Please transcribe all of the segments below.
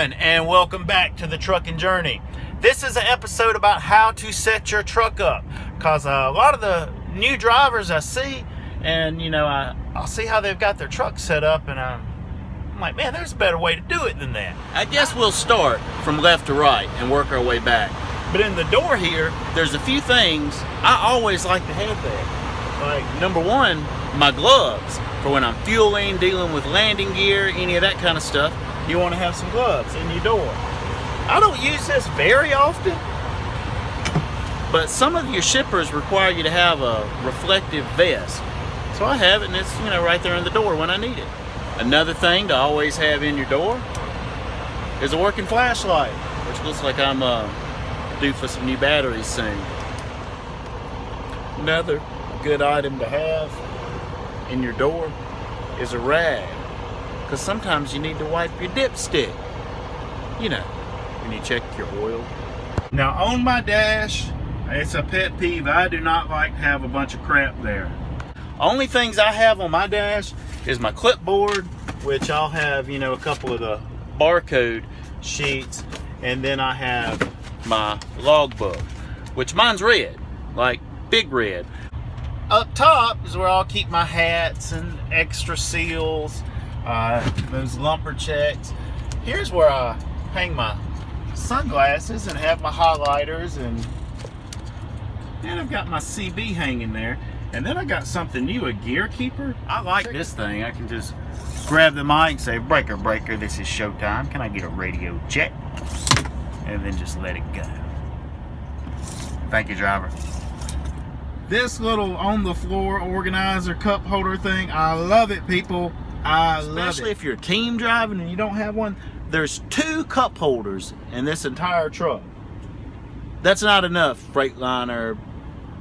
everyone, and welcome back to the Truckin' Journey. This is an episode about how to set your truck up, because a lot of the new drivers I see, and I'll see how they've got their truck set up, and I'm like, man, there's a better way to do it than that. I guess we'll start from left to right and work our way back. But in the door here, there's a few things I always like to have there. Like, number one, my gloves. For when I'm fueling, dealing with landing gear, any of that kind of stuff, you want to have some gloves in your door. I don't use this very often, but some of your shippers require you to have a reflective vest. So I have it, and it's right there in the door when I need it. Another thing to always have in your door is a working flashlight, which looks like I'm due for some new batteries soon. Another good item to have in your door is a rag, because sometimes you need to wipe your dipstick, when you check your oil. Now on my dash, it's a pet peeve. I do not like to have a bunch of crap there. Only things I have on my dash is my clipboard, which I'll have a couple of the barcode sheets, and then I have my logbook, which mine's red, like big red. Up top is where I'll keep my hats and extra seals, those lumber checks. Here's where I hang my sunglasses and have my highlighters, and I've got my CB hanging there. And then I got something new, a gear keeper. I like this thing. I can just grab the mic and say, breaker, breaker, this is showtime. Can I get a radio check? And then just let it go. Thank you, driver. This little on-the-floor organizer cup holder thing, I love it, people. I love it. Especially if you're team driving and you don't have one. There's 2 cup holders in this entire truck. That's not enough, Freightliner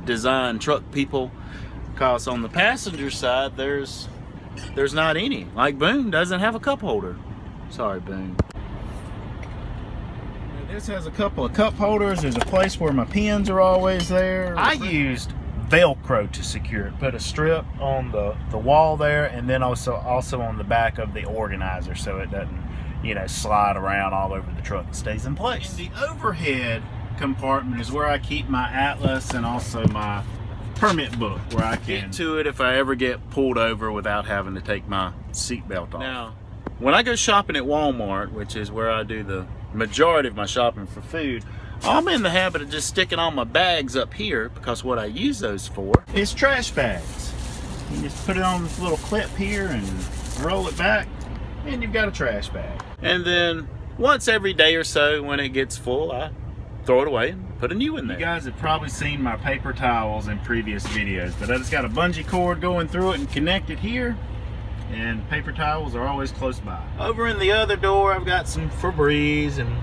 design truck people, because on the passenger side, there's not any. Like Boone doesn't have a cup holder. Sorry, Boone. This has a couple of cup holders. There's a place where my pins are always there. I used Velcro to secure it. Put a strip on the wall there, and then also on the back of the organizer, so it doesn't slide around all over the truck. It stays in place. In the overhead compartment is where I keep my atlas and also my permit book, where I can get to it if I ever get pulled over without having to take my seatbelt off. Now, when I go shopping at Walmart, which is where I do the majority of my shopping for food, I'm in the habit of just sticking all my bags up here, because what I use those for is trash bags. You just put it on this little clip here and roll it back, and you've got a trash bag. And then once every day or so, when it gets full, I throw it away and put a new one there. You guys have probably seen my paper towels in previous videos, but I just got a bungee cord going through it and connected here, and paper towels are always close by. Over in the other door, I've got some Febreze, and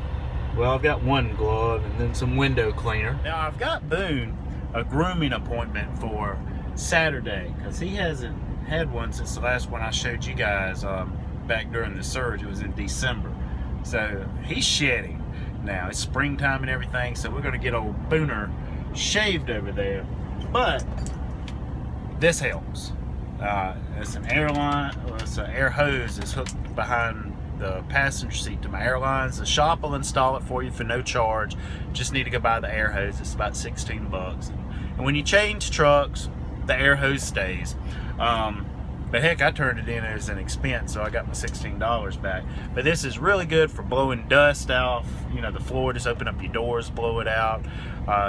well, I've got one glove and then some window cleaner. Now I've got Boone a grooming appointment for Saturday, because he hasn't had one since the last one I showed you guys back during the surge. It was in December. So he's shedding now. It's springtime and everything, so we're going to get old Booner shaved over there. But this helps. It's an air hose that's hooked behind the passenger seat to my airlines. The shop will install it for you for no charge. Just need to go buy the air hose. It's about 16 bucks. And when you change trucks, the air hose stays. But heck, I turned it in as an expense, so I got my $16 back. But this is really good for blowing dust off, the floor. Just open up your doors, blow it out.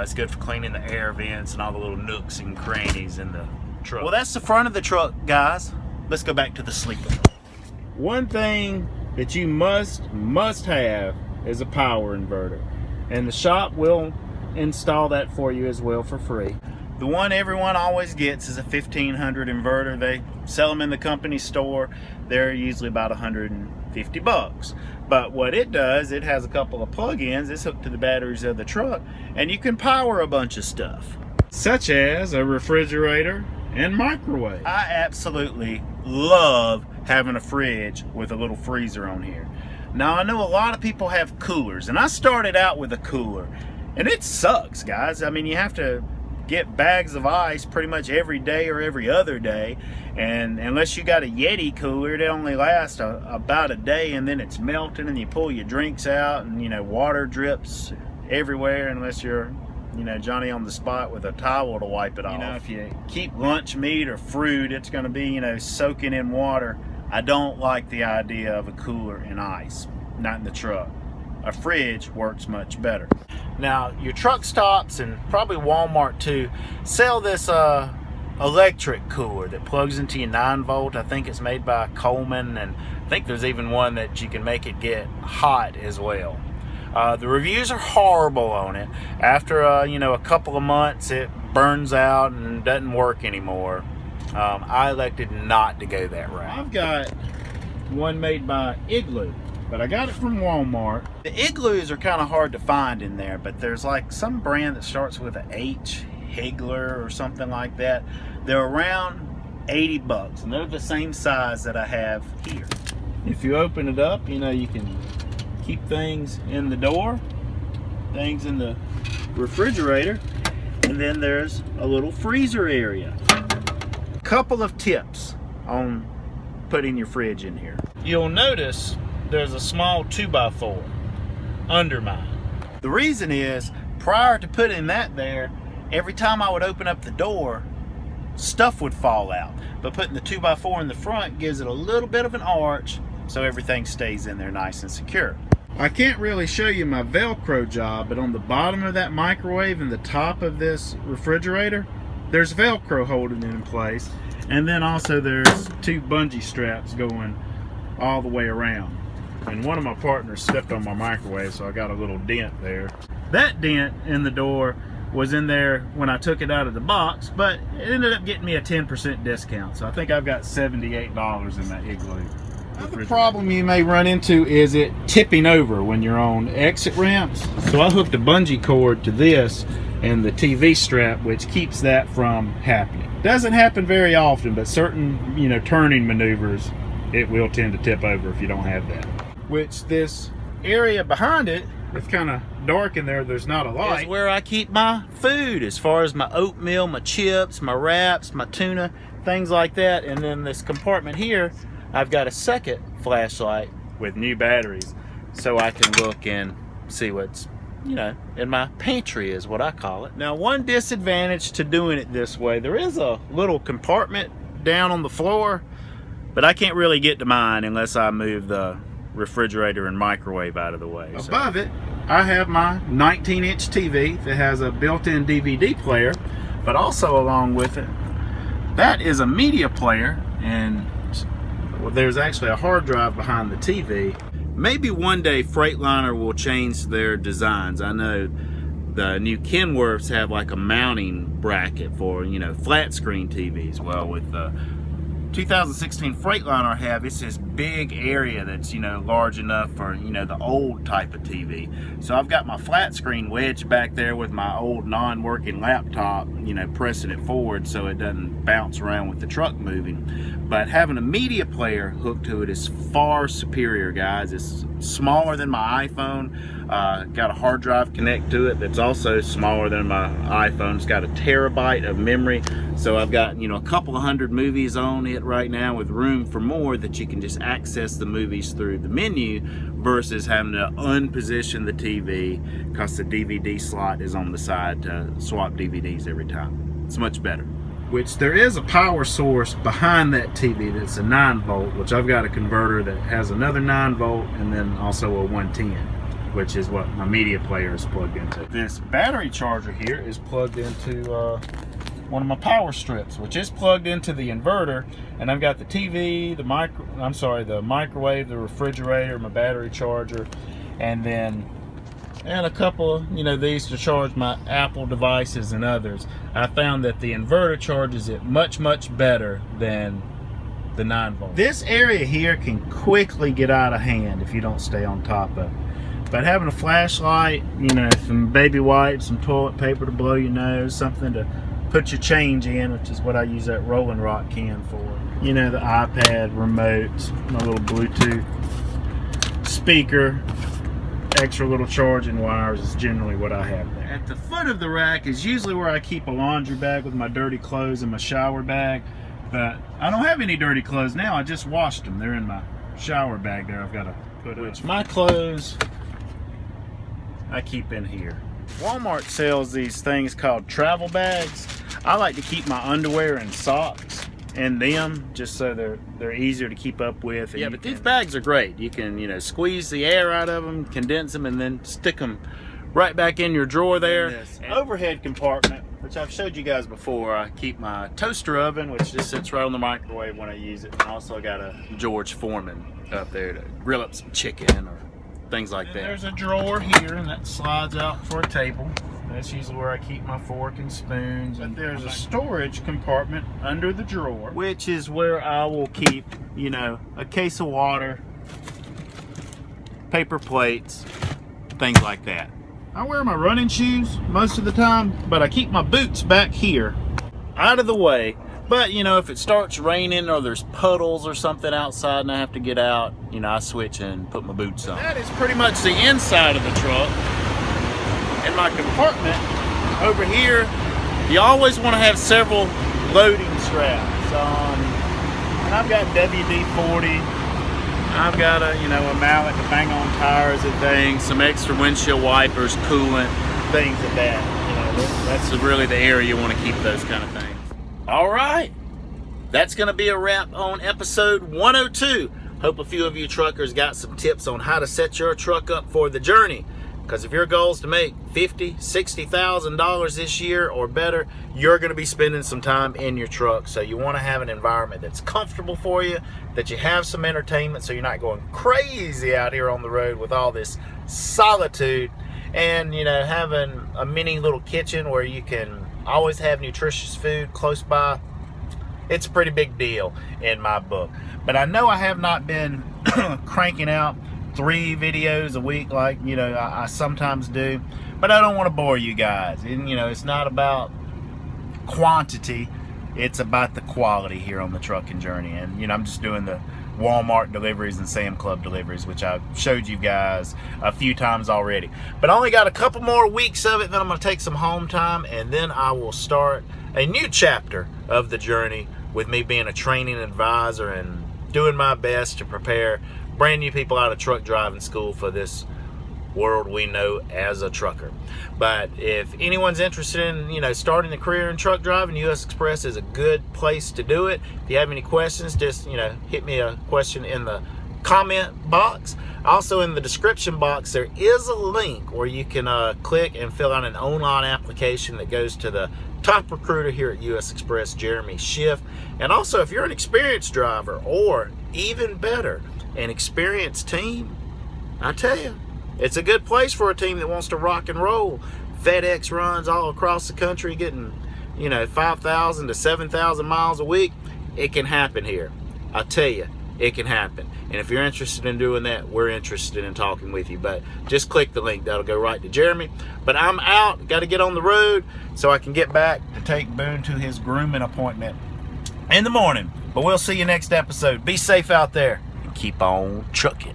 It's good for cleaning the air vents and all the little nooks and crannies in the truck. Well, that's the front of the truck, guys. Let's go back to the sleeper. One thing that you must have is a power inverter, and the shop will install that for you as well for free. The one everyone always gets is a 1500 inverter. They sell them in the company store. They're usually about 150 bucks. But what it does, it has a couple of plug-ins. It's hooked to the batteries of the truck, and you can power a bunch of stuff, such as a refrigerator and microwave. I absolutely love having a fridge with a little freezer on here. Now, I know a lot of people have coolers, and I started out with a cooler, and it sucks, guys. I mean, you have to get bags of ice pretty much every day or every other day, and unless you got a Yeti cooler, it only lasts about a day, and then it's melting, and you pull your drinks out, and water drips everywhere unless you're Johnny on the spot with a towel to wipe it off. If you keep lunch meat or fruit, it's going to be soaking in water. I don't like the idea of a cooler in ice, not in the truck. A fridge works much better. Now, your truck stops and probably Walmart too sell this electric cooler that plugs into your 9-volt. I think it's made by Coleman, and I think there's even one that you can make it get hot as well. The reviews are horrible on it. After a couple of months, it burns out and doesn't work anymore. I elected not to go that route. I've got one made by Igloo, but I got it from Walmart. The Igloos are kind of hard to find in there, but there's like some brand that starts with an H, Higler or something like that. They're around 80 bucks, and they're the same size that I have here. If you open it up, you can keep things in the door, things in the refrigerator, and then there's a little freezer area. Couple of tips on putting your fridge in here. You'll notice there's a small 2x4 under mine. The reason is, prior to putting that there, every time I would open up the door, stuff would fall out. But putting the 2x4 in the front gives it a little bit of an arch, so everything stays in there nice and secure. I can't really show you my Velcro job, but on the bottom of that microwave and the top of this refrigerator, there's Velcro holding it in place. And then also there's 2 bungee straps going all the way around. And one of my partners stepped on my microwave, so I got a little dent there. That dent in the door was in there when I took it out of the box, but it ended up getting me a 10% discount. So I think I've got $78 in that Igloo. Another problem you may run into is it tipping over when you're on exit ramps. So I hooked a bungee cord to this and the TV strap, which keeps that from happening. Doesn't happen very often, but certain turning maneuvers, it will tend to tip over if you don't have that. Which this area behind it, it's kind of dark in there, there's not a light. Is where I keep my food, as far as my oatmeal, my chips, my wraps, my tuna, things like that. And then this compartment here, I've got a second flashlight with new batteries, so I can look and see what's in my pantry, is what I call it. Now, one disadvantage to doing it this way, there is a little compartment down on the floor, but I can't really get to mine unless I move the refrigerator and microwave out of the way. Above it, I have my 19-inch TV that has a built-in DVD player, but also along with it, that is a media player, and there's actually a hard drive behind the TV. Maybe one day Freightliner will change their designs. I know the new Kenworths have like a mounting bracket for flat screen TVs. Well, with the 2016 Freightliner it's this big area that's large enough for the old type of TV. So I've got my flat screen wedged back there with my old non-working laptop, pressing it forward so it doesn't bounce around with the truck moving. But having a media player hooked to it is far superior, guys. It's smaller than my iPhone. Got a hard drive connect to it that's also smaller than my iPhone. It's got a terabyte of memory, so I've got a couple of hundred movies on it right now, with room for more that you can just access the movies through the menu versus having to unposition the TV because the DVD slot is on the side to swap DVDs every time. It's much better. Which there is a power source behind that TV that's a 9-volt, which I've got a converter that has another 9-volt and then also a 110, which is what my media player is plugged into. This battery charger here is plugged into one of my power strips, which is plugged into the inverter, and I've got the TV, the microwave, the refrigerator, my battery charger, and a couple of these to charge my Apple devices and others. I found that the inverter charges it much better than the 9-volt. This area here can quickly get out of hand if you don't stay on top of it. But having a flashlight, some baby wipes, some toilet paper to blow your nose, something to put your change in, which is what I use that Rolling Rock can for. The iPad remote, my little Bluetooth speaker, extra little charging wires is generally what I have there. At the foot of the rack is usually where I keep a laundry bag with my dirty clothes and my shower bag. But I don't have any dirty clothes now. I just washed them. They're in my shower bag there. I've got to put up. My clothes I keep in here. Walmart sells these things called travel bags. I like to keep my underwear and socks in them just so they're easier to keep up with. Yeah, but these bags are great. You can, you know, squeeze the air out of them, condense them, and then stick them right back in your drawer there. This overhead compartment, which I've showed you guys before, I keep my toaster oven, which just sits right on the microwave when I use it. And also I got a George Foreman up there to grill up some chicken or things like that. There's a drawer here, and that slides out for a table. That's usually where I keep my fork and spoons. And there's a storage compartment under the drawer, which is where I will keep, you know, a case of water, paper plates, things like that. I wear my running shoes most of the time, but I keep my boots back here, out of the way. But, you know, if it starts raining or there's puddles or something outside and I have to get out, you know, I switch and put my boots on. That is pretty much the inside of the truck. And my compartment over here, you always want to have several loading straps. And I've got WD-40. I've got a, you know, a mallet to bang on tires and things, some extra windshield wipers, coolant, things of that. You know, that's really the area you want to keep those kind of things. All right, that's going to be a wrap on episode 102. Hope a few of you truckers got some tips on how to set your truck up for the journey. Because if your goal is to make $50,000, $60,000 this year or better, you're going to be spending some time in your truck. So you want to have an environment that's comfortable for you, that you have some entertainment so you're not going crazy out here on the road with all this solitude. And, you know, having a mini little kitchen where you can always have nutritious food close by. It's a pretty big deal in my book. But I know I have not been cranking out 3 videos a week like, you know, I sometimes do. But I don't want to bore you guys. And, you know, it's not about quantity. It's about the quality here on the trucking journey. And, you know, I'm just doing the Walmart deliveries and Sam Club deliveries, which I've showed you guys a few times already. But I only got a couple more weeks of it, then I'm going to take some home time, and then I will start a new chapter of the journey with me being a training advisor and doing my best to prepare brand new people out of truck driving school for this world we know as a trucker. But if anyone's interested in, you know, starting a career in truck driving, US Express is a good place to do it. If you have any questions, just, you know, hit me a question in the comment box. Also in the description box there is a link where you can click and fill out an online application that goes to the top recruiter here at US Express, Jeremy Schiff. And also if you're an experienced driver, or even better, an experienced team, I tell you, it's a good place for a team that wants to rock and roll. FedEx runs all across the country getting, you know, 5,000 to 7,000 miles a week. It can happen here. I tell you, it can happen. And if you're interested in doing that, we're interested in talking with you. But just click the link. That'll go right to Jeremy. But I'm out. Got to get on the road so I can get back to take Boone to his grooming appointment in the morning. But we'll see you next episode. Be safe out there and keep on trucking.